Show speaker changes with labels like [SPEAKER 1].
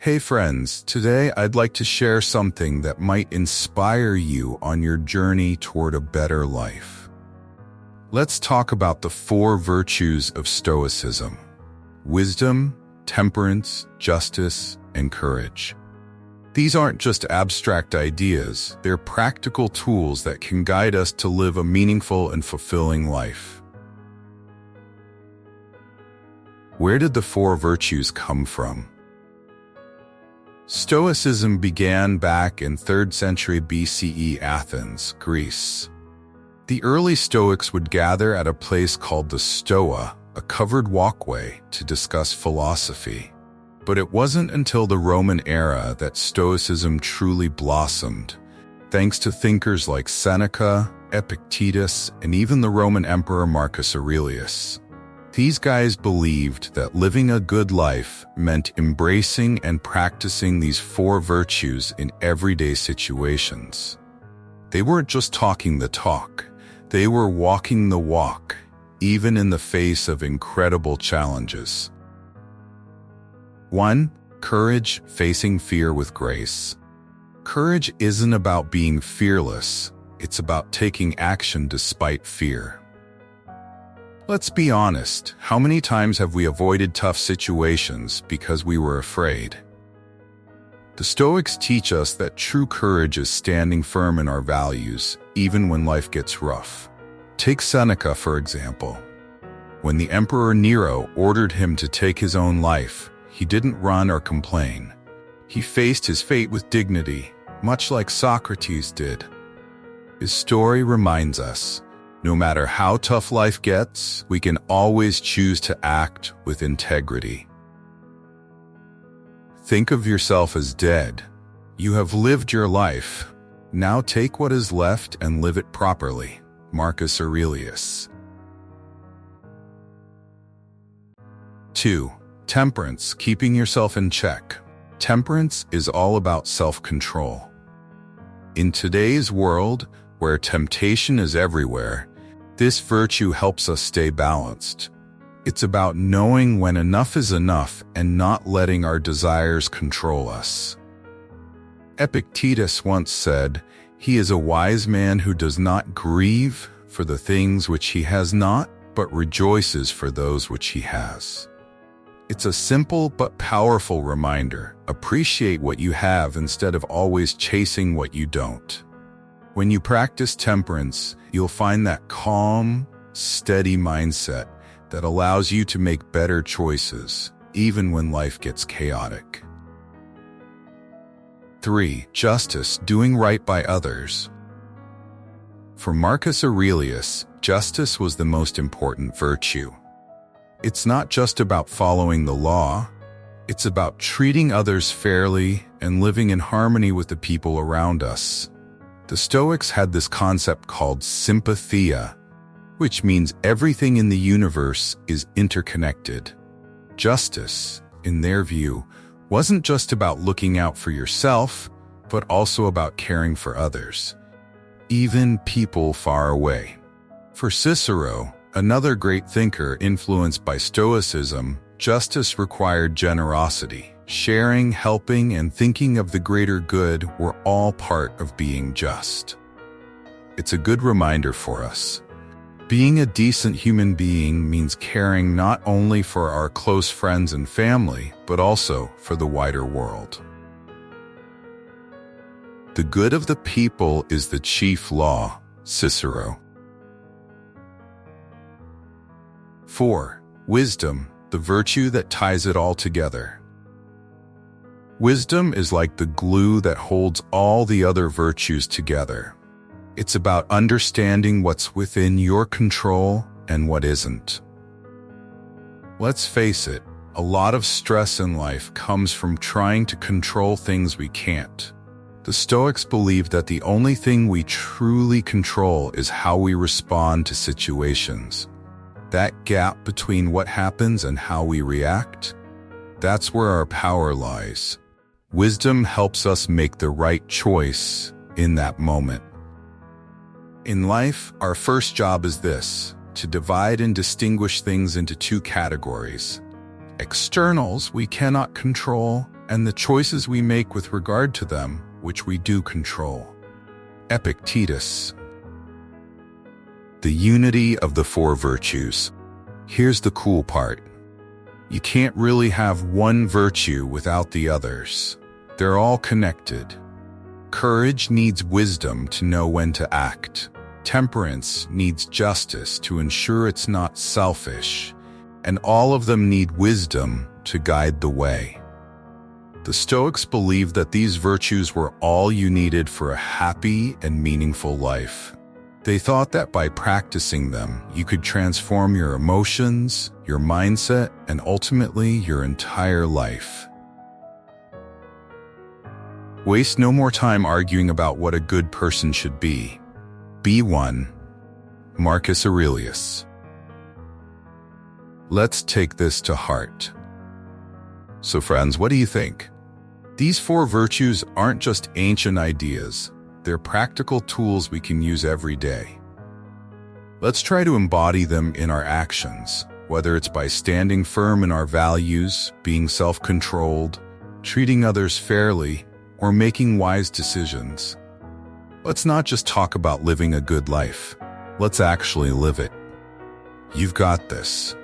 [SPEAKER 1] Hey friends, today I'd like to share something that might inspire you on your journey toward a better life. Let's talk about the 4 virtues of Stoicism: wisdom, temperance, justice, and courage. These aren't just abstract ideas, they're practical tools that can guide us to live a meaningful and fulfilling life. Where did the 4 virtues come from? Stoicism began back in 3rd century BCE Athens, Greece. The early Stoics would gather at a place called the Stoa, a covered walkway, to discuss philosophy. But it wasn't until the Roman era that Stoicism truly blossomed, thanks to thinkers like Seneca, Epictetus, and even the Roman Emperor Marcus Aurelius. These guys believed that living a good life meant embracing and practicing these 4 virtues in everyday situations. They weren't just talking the talk, they were walking the walk, even in the face of incredible challenges. 1. Courage, facing fear with grace. Courage isn't about being fearless, it's about taking action despite fear. Let's be honest, how many times have we avoided tough situations because we were afraid? The Stoics teach us that true courage is standing firm in our values, even when life gets rough. Take Seneca, for example. When the Emperor Nero ordered him to take his own life, he didn't run or complain. He faced his fate with dignity, much like Socrates did. His story reminds us, no matter how tough life gets, we can always choose to act with integrity. Think of yourself as dead. You have lived your life. Now take what is left and live it properly. Marcus Aurelius. 2. Temperance, keeping yourself in check. Temperance is all about self-control. In today's world, where temptation is everywhere, this virtue helps us stay balanced. It's about knowing when enough is enough and not letting our desires control us. Epictetus once said, "He is a wise man who does not grieve for the things which he has not, but rejoices for those which he has." It's a simple but powerful reminder. Appreciate what you have instead of always chasing what you don't. When you practice temperance, you'll find that calm, steady mindset that allows you to make better choices, even when life gets chaotic. 3. Justice, doing right by others. For Marcus Aurelius, justice was the most important virtue. It's not just about following the law, it's about treating others fairly and living in harmony with the people around us. The Stoics had this concept called sympathia, which means everything in the universe is interconnected. Justice, in their view, wasn't just about looking out for yourself, but also about caring for others, even people far away. For Cicero, another great thinker influenced by Stoicism, justice required generosity. Sharing, helping, and thinking of the greater good were all part of being just. It's a good reminder for us. Being a decent human being means caring not only for our close friends and family, but also for the wider world. The good of the people is the chief law, Cicero. 4. Wisdom, the virtue that ties it all together. Wisdom is like the glue that holds all the other virtues together. It's about understanding what's within your control and what isn't. Let's face it, a lot of stress in life comes from trying to control things we can't. The Stoics believe that the only thing we truly control is how we respond to situations. That gap between what happens and how we react, that's where our power lies. Wisdom helps us make the right choice in that moment. In life, our first job is this: to divide and distinguish things into 2 categories. Externals we cannot control, and the choices we make with regard to them, which we do control. Epictetus. The unity of the four virtues. Here's the cool part. You can't really have one virtue without the others. They're all connected. Courage needs wisdom to know when to act. Temperance needs justice to ensure it's not selfish. And all of them need wisdom to guide the way. The Stoics believed that these virtues were all you needed for a happy and meaningful life. They thought that by practicing them, you could transform your emotions, your mindset, and ultimately your entire life. Waste no more time arguing about what a good person should be. Be one. Marcus Aurelius. Let's take this to heart. So friends, what do you think? These four virtues aren't just ancient ideas. They're practical tools we can use every day. Let's try to embody them in our actions, whether it's by standing firm in our values, being self-controlled, treating others fairly, or making wise decisions. Let's not just talk about living a good life. Let's actually live it. You've got this.